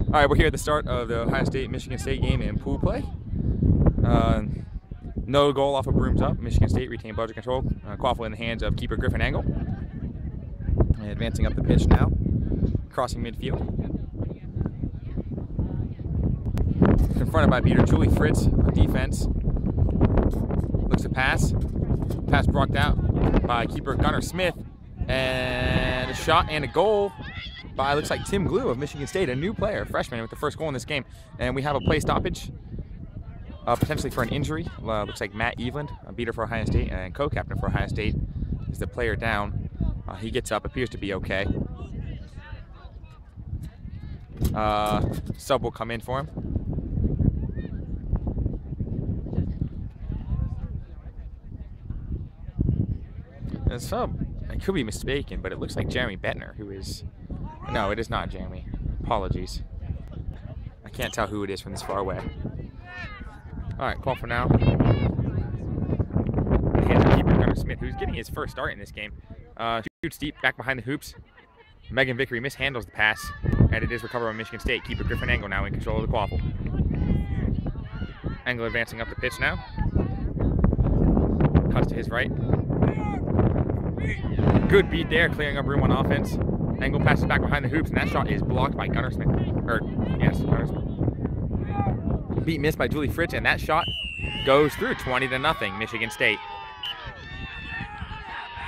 All right, we're here at the start of the Ohio State-Michigan State game in pool play. No goal off of brooms up. Michigan State retained budget control. Quaffle in the hands of keeper Griffin Angle. And advancing up the pitch now, crossing midfield. Confronted by beater Julie Fritz on defense. Looks to pass. Pass blocked out by keeper Gunnar Smith. And a shot and a goal by, looks like, Tim Glue of Michigan State, a new player, freshman, with the first goal in this game. And we have a play stoppage, potentially for an injury. Looks like Matt Eveland, a beater for Ohio State and co-captain for Ohio State, is the player down. He gets up, appears to be okay. Sub will come in for him. The sub, I could be mistaken, but it looks like Jeremy Bettner, who is... No, it is not Jeremy. Apologies. I can't tell who it is from this far away. All right, call for now. Hands of keeper Gunnar Smith, who's getting his first start in this game. Shoots deep, back behind the hoops. Megan Vickery mishandles the pass, and it is recovered by Michigan State. Keeper Griffin Angle now in control of the quaffle. Angle advancing up the pitch now. Cuts to his right. Good beat there, clearing up room on offense. Angle passes back behind the hoops, and that shot is blocked by Gunnar Smith. Yes, Gunnar Smith. Beat missed by Julie Fritz, and that shot goes through 20-0, Michigan State.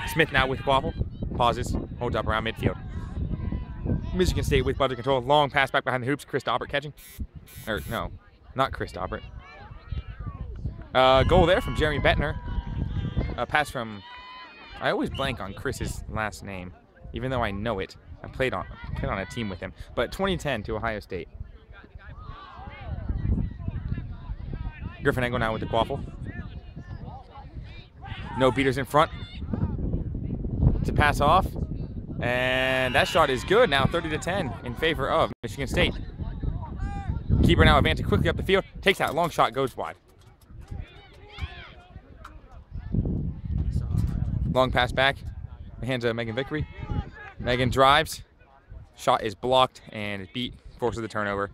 Smith now with the quaffle. Pauses, holds up around midfield. Michigan State with budget control. Long pass back behind the hoops. Chris Daubert catching. Or, no, not Chris Daubert. Goal there from Jeremy Bettner. Pass from... I always blank on Chris's last name, even though I know it. I played on a team with him. But 2010 to Ohio State. Griffin Angle now with the quaffle. No beaters in front. To pass off. And that shot is good now, 30-10 in favor of Michigan State. Keeper now advancing quickly up the field. Takes that long shot, goes wide. Long pass back. The hands of Megan Vickery. Megan drives. Shot is blocked and is beat. Forces the turnover.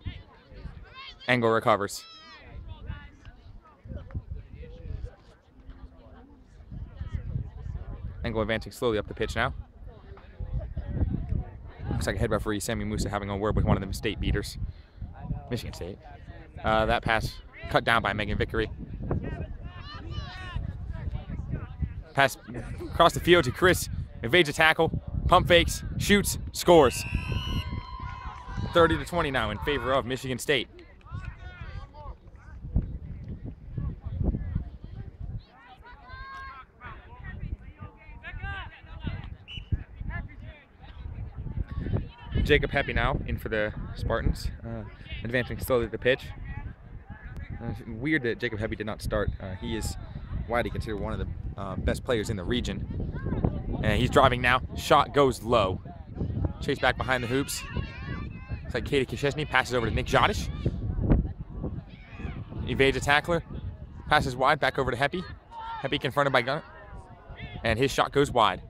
Angle recovers. Angle advancing slowly up the pitch now. Looks like a head referee, Sammy Musa, having a word with one of the state beaters. Michigan State. That pass cut down by Megan Vickery. Pass across the field to Chris. Evades a tackle. Pump fakes. Shoots. Scores. 30-20 now in favor of Michigan State. Jacob Heppy now in for the Spartans, advancing slowly to the pitch. Weird that Jacob Heppy did not start. He is widely considered one of the best players in the region. And he's driving now. Shot goes low. Chase back behind the hoops. It's like Katie Kishesny passes over to Nick Jodish. Evades a tackler. Passes wide back over to Heppy. Heppy confronted by Gunnar. And his shot goes wide.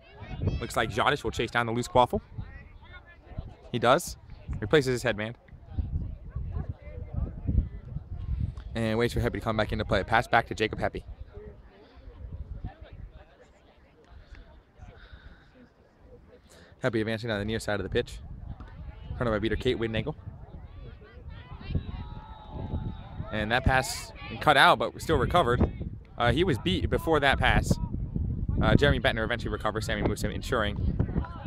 Looks like Jodish will chase down the loose quaffle. He does. Replaces his headband. And waits for Heppy to come back into play. Pass back to Jacob Heppy. Heppy advancing down the near side of the pitch. Front of my beater, Kate Widnagel. And that pass cut out, but still recovered. He was beat before that pass. Jeremy Bettner eventually recovers. Sammy Musa ensuring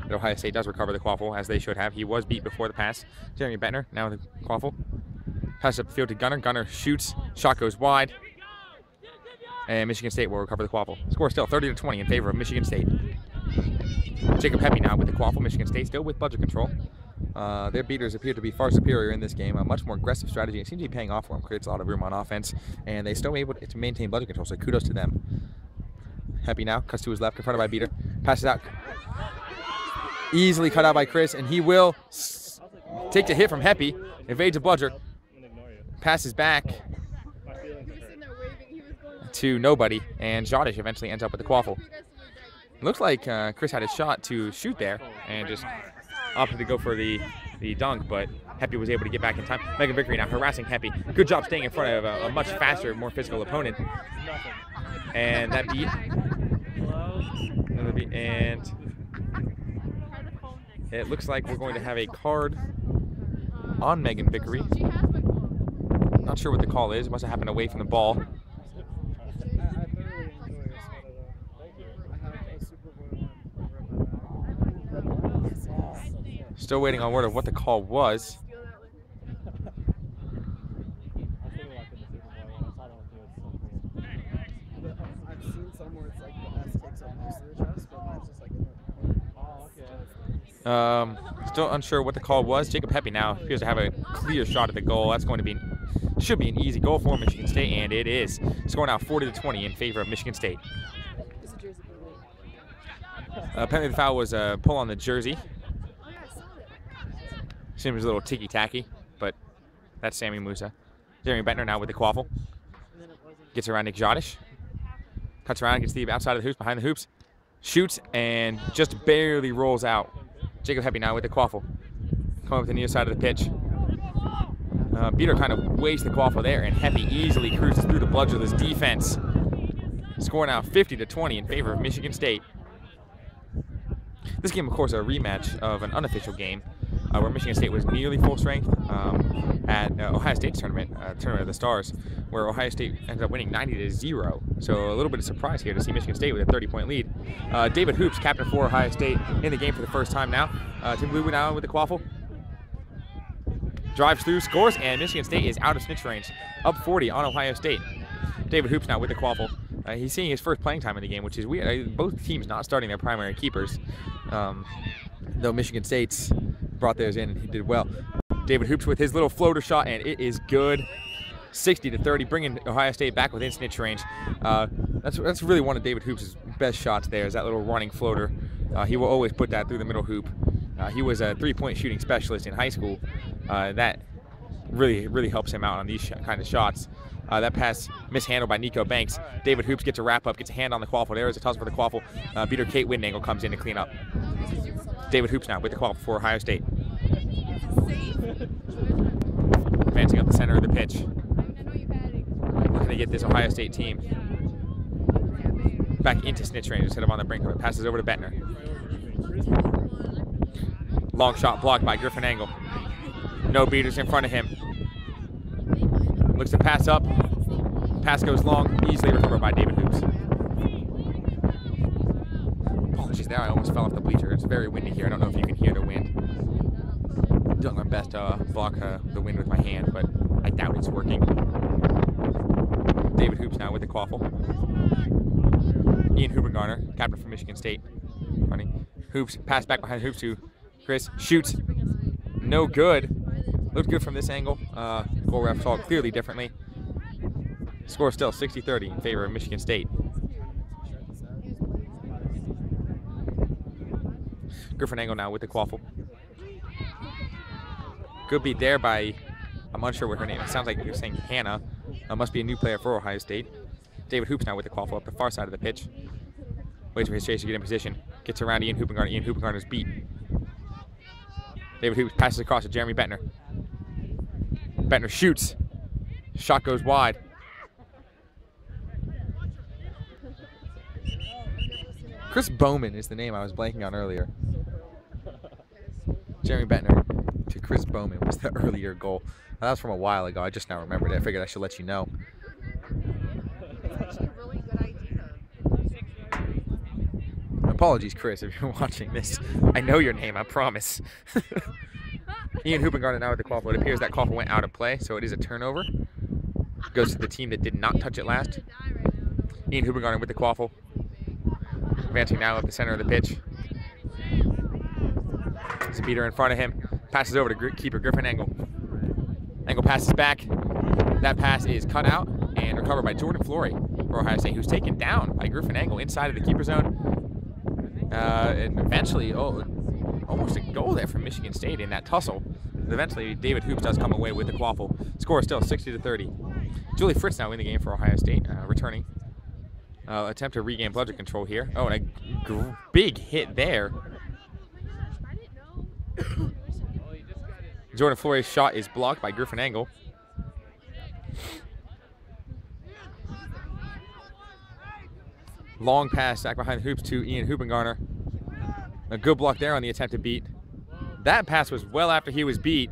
that Ohio State does recover the quaffle, as they should have. He was beat before the pass. Jeremy Bettner now with the quaffle. Pass up the field to Gunnar. Gunnar shoots. Shot goes wide. And Michigan State will recover the quaffle. Score still 30-20 in favor of Michigan State. Jacob Heppy now with the quaffle. Michigan State still with budget control. Their beaters appear to be far superior in this game. A much more aggressive strategy. It seems to be paying off for them. Creates a lot of room on offense. And they still able to maintain budget control, so kudos to them. Heppy now cuts to his left, confronted by beater. Passes out. Easily cut out by Chris, and he will take the hit from Heppy. Evades a bludger. Passes back to nobody, and Jodish eventually ends up with the quaffle. Looks like Chris had a shot to shoot there and just opted to go for the the dunk, but Heppy was able to get back in time. Megan Vickery now harassing Heppy. Good job staying in front of a much faster, more physical opponent. And that beat. Another beat. And it looks like we're going to have a card on Megan Vickery. Not sure what the call is. It must have happened away from the ball. Still waiting on word of what the call was. Still unsure what the call was. Jacob Heppy now appears to have a clear shot at the goal. That's going to be, should be an easy goal for Michigan State, and it is. Score now 40-20 in favor of Michigan State. Apparently the foul was a pull on the jersey. Seems a little ticky-tacky, but that's Sammy Musa. Jeremy Bentner now with the quaffle. Gets around Nick Jodish. Cuts around, gets the outside of the hoops, behind the hoops. Shoots, and just barely rolls out. Jacob Heppy now with the quaffle. Coming up the near side of the pitch. Beater kind of wastes the quaffle there, and Heppy easily cruises through the bloodless defense. Score now 50-20 in favor of Michigan State. This game, of course, a rematch of an unofficial game where Michigan State was nearly full strength at Ohio State's tournament, Tournament of the Stars, where Ohio State ended up winning 90-0. So a little bit of surprise here to see Michigan State with a 30-point lead. David Hoops, captain for Ohio State, in the game for the first time now. Tim Blue now with the quaffle. Drives through, scores, and Michigan State is out of snitch range, up 40 on Ohio State. David Hoops now with the quaffle. He's seeing his first playing time in the game, which is weird. Both teams not starting their primary keepers, though Michigan State's brought theirs in and he did well. David Hoops with his little floater shot, and it is good. 60-30, bringing Ohio State back within snitch range. That's really one of David Hoops' best shots there, is that little running floater. He will always put that through the middle hoop. He was a three-point shooting specialist in high school. That really helps him out on these kind of shots. That pass mishandled by Nico Banks. David Hoops gets a wrap up, gets a hand on the quaffle. There is a toss for the quaffle. Beater Kate Windangle comes in to clean up. David Hoops now with the quaffle for Ohio State. Advancing up the center of the pitch. Looking to get this Ohio State team back into snitch range instead of on the brink of it. Passes over to Bentner. Long shot blocked by Griffin Angle. No beaters in front of him. Looks to pass up. Pass goes long. Easily recovered by David Hoops. Apologies there. I almost fell off the bleacher. It's very windy here. I don't know if you can hear the wind. Doing my best to block the wind with my hand, but I doubt it's working. David Hoops now with the quaffle. Ian Hubergarner, captain from Michigan State. Running. Hoops, pass back behind Hoops to Chris. Shoots. No good. Looked good from this angle. Goal ref saw it clearly differently. Score still 60-30 in favor of Michigan State. Griffin Angle now with the quaffle. Good beat there by, I'm unsure what her name is. It sounds like you're saying Hannah. Must be a new player for Ohio State. David Hoops now with the quaffle up the far side of the pitch. Waits for his chase to get in position. Gets around Ian Hubergarner. Ian Hubergarner's beat. David Hoops passes across to Jeremy Bentner. Bentner shoots. Shot goes wide. Chris Bowman is the name I was blanking on earlier. Jeremy Bentner to Chris Bowman was the earlier goal. That was from a while ago. I just now remembered it. I figured I should let you know. That's actually a really good idea. Apologies, Chris, if you're watching this. I know your name, I promise. Ian Hubergarner now with the quaffle. It appears that quaffle went out of play, so it is a turnover. Goes to the team that did not touch it last. Ian Hubergarner with the quaffle. Advancing now up the center of the pitch. There's a beater in front of him. Passes over to keeper Griffin Angle. Angle passes back. That pass is cut out and recovered by Jordan Flory for Ohio State, who's taken down by Griffin Angle inside of the keeper zone. And eventually, almost a goal there from Michigan State in that tussle. But eventually, David Hoops does come away with the quaffle. Score is still 60-30. Julie Fritz now in the game for Ohio State, returning. Attempt to regain bludger control here. Oh, and a big hit there. Jordan Flores' shot is blocked by Griffin Angle. Long pass back behind the hoops to Ian Hoopengarner. A good block there on the attempted beat. That pass was well after he was beat.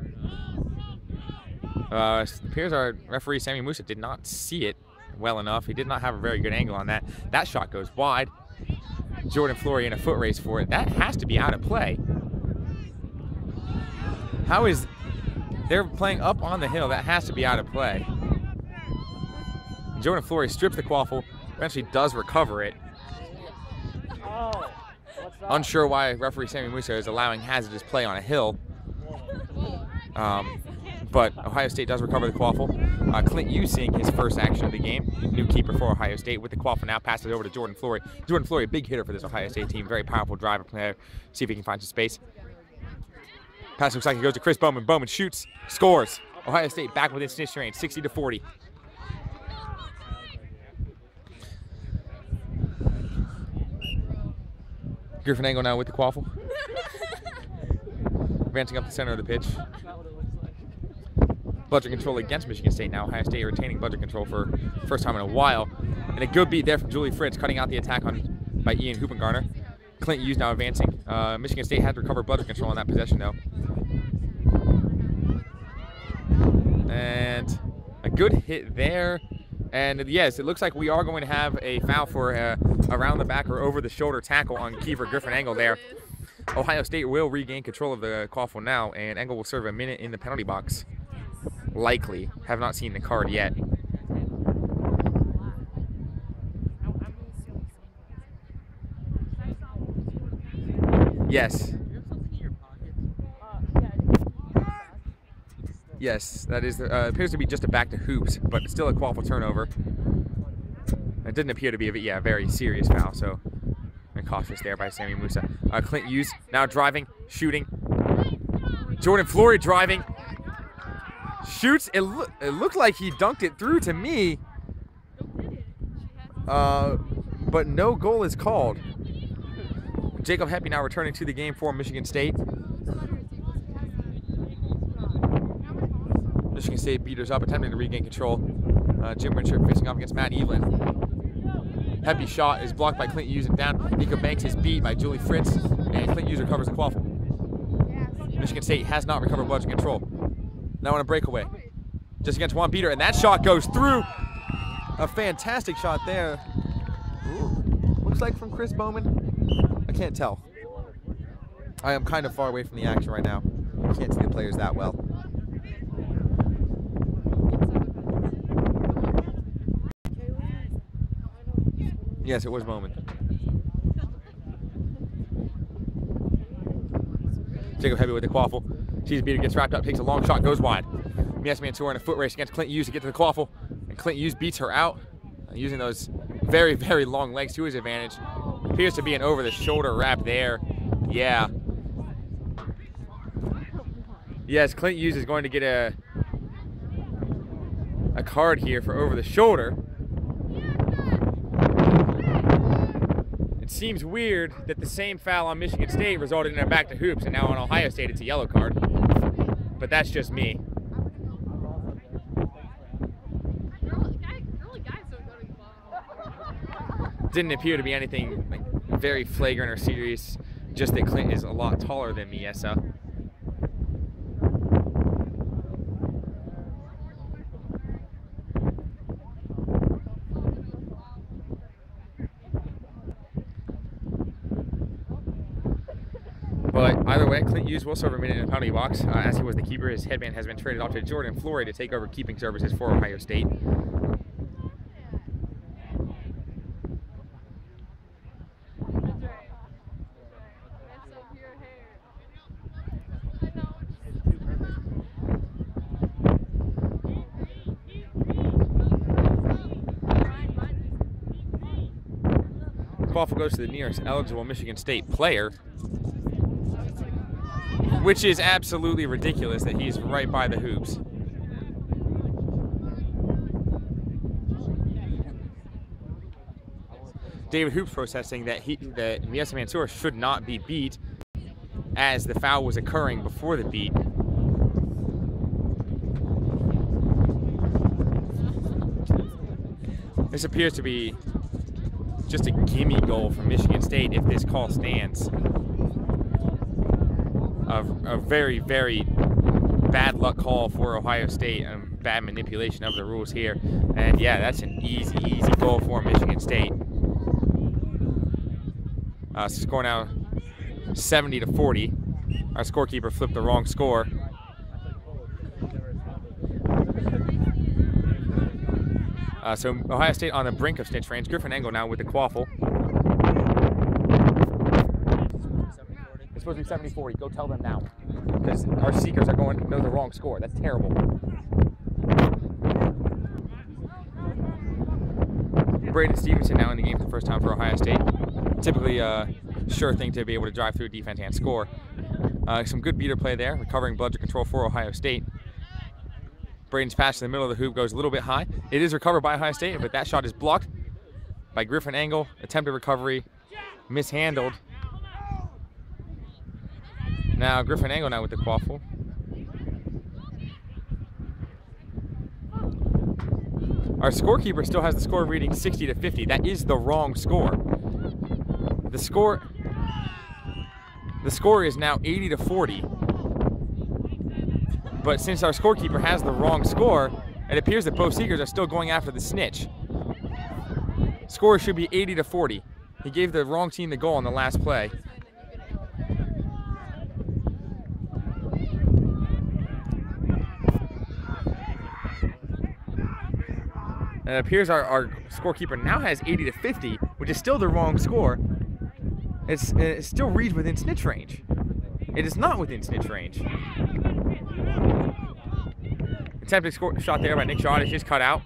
It appears our referee, Sammy Musa, did not see it well enough. He did not have a very good angle on that. That shot goes wide. Jordan Flory in a foot race for it. That has to be out of play. How is... They're playing up on the hill. That has to be out of play. Jordan Flory strips the quaffle. Eventually does recover it. Unsure why referee Sammy Musa is allowing hazardous play on a hill. But Ohio State does recover the quaffle. Clint Hughes seeing his first action of the game. New keeper for Ohio State with the quaffle now. Passes over to Jordan Flory. Jordan Flory, a big hitter for this Ohio State team. Very powerful driver player. See if he can find some space. Pass looks like it goes to Chris Bowman. Bowman shoots, scores. Ohio State back within snitch range, 60-40. Griffin Angle now with the quaffle. Advancing up the center of the pitch. Budget control against Michigan State now. Ohio State retaining budget control for first time in a while. And a good beat there from Julie Fritz, cutting out the attack by Ian Hoopengarner. Clint Hughes now advancing. Michigan State had to recover budget control on that possession though. And a good hit there. And yes, it looks like we are going to have a foul for around the back or over the shoulder tackle on Kiefer Griffin Angle there. Ohio State will regain control of the quaffle now, and Angle will serve a minute in the penalty box. Likely. Have not seen the card yet. Yes. Yes, that is, appears to be just a back to hoops, but it's still a quaffle turnover. It didn't appear to be a very serious foul, so cautious there by Sammy Musa. Clint Hughes now driving, shooting. Jordan Flory driving. Shoots. It looked like he dunked it through to me. But no goal is called. Jacob Heppy now returning to the game for Michigan State. Michigan State beaters up, attempting to regain control. Jim Winship facing off against Matt Evelyn. Heppy's shot is blocked by Clint Hughes and down. Nico Banks is beat by Julie Fritz, and Clint Hughes recovers the quaffle. Michigan State has not recovered budget control. Now on a breakaway. Just against one beater, and that shot goes through. A fantastic shot there. Ooh, looks like from Chris Bowman. I can't tell. I am kind of far away from the action right now. Can't see the players that well. Yes, it was Bowman. Jacob Heavy with the quaffle. Sees beater, gets wrapped up, takes a long shot, goes wide. Mies Mansour in a foot race against Clint Hughes to get to the quaffle. And Clint Hughes beats her out, using those very, very long legs to his advantage. Appears to be an over-the-shoulder wrap there. Yeah. Yes, Clint Hughes is going to get a card here for over-the-shoulder. It seems weird that the same foul on Michigan State resulted in a back to hoops, and now on Ohio State it's a yellow card. But that's just me. Didn't appear to be anything like very flagrant or serious, just that Clint is a lot taller than Miesa. But either way, Clint Hughes will serve a minute in the penalty box. As he was the keeper, his headband has been traded off to Jordan Flory to take over keeping services for Ohio State. Quaffle goes to the nearest eligible Michigan State player, which is absolutely ridiculous that he's right by the hoops. David Hoops protesting that Mies Mansour should not be beat as the foul was occurring before the beat. This appears to be just a gimme goal for Michigan State if this call stands. A very, very bad luck call for Ohio State and bad manipulation of the rules here. And yeah, that's an easy goal for Michigan State. Score now 70-40. Our scorekeeper flipped the wrong score. So Ohio State on the brink of snitch range. Griffin Engel now with the quaffle. It's supposed to be 70-40. Go tell them now, because our seekers are going to know the wrong score. That's terrible. Braden Stevenson now in the game for the first time for Ohio State. Typically a sure thing to be able to drive through defense and score. Some good beater play there, recovering bludger control for Ohio State. Braden's pass to the middle of the hoop goes a little bit high. It is recovered by Ohio State, but that shot is blocked by Griffin Engel. Attempted recovery, mishandled. Now Griffin Engel now with the quaffle. Our scorekeeper still has the score reading 60-50. That is the wrong score. The score is now 80-40. But since our scorekeeper has the wrong score, it appears that both seekers are still going after the snitch. Score should be 80-40. He gave the wrong team the goal on the last play. And it appears our scorekeeper now has 80-50, which is still the wrong score. It still reads within snitch range. It is not within snitch range. Attempted shot there by Nick Shaw is just cut out.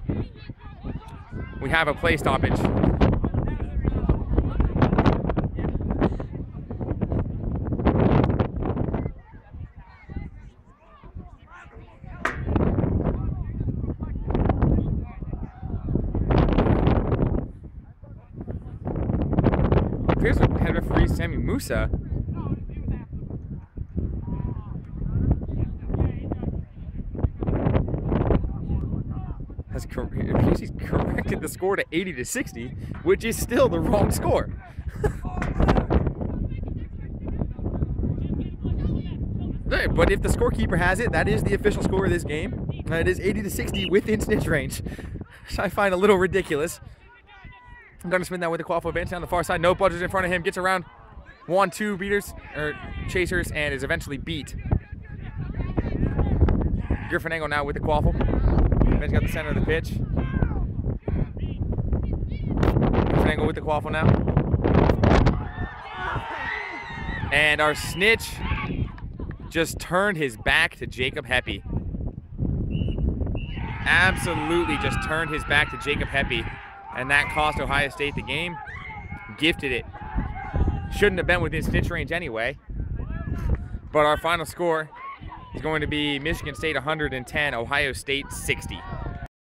We have a play stoppage. Here's what head referee Sammy Musa he's corrected the score to 80-60, which is still the wrong score. But if the scorekeeper has it, that is the official score of this game. It is 80-60 within snitch range, which I find a little ridiculous. I'm going to spin that with the qualified bench down the far side. No bludgers in front of him. Gets around 1-2 beaters or chasers and is eventually beat. Griffin Engel now with the quaffle. Ben's got the center of the pitch. Griffin Engel with the quaffle now. And our snitch just turned his back to Jacob Heppy. Absolutely just turned his back to Jacob Heppy. And that cost Ohio State the game. Gifted it. Shouldn't have been within snitch range anyway. But our final score is going to be Michigan State 110, Ohio State 60.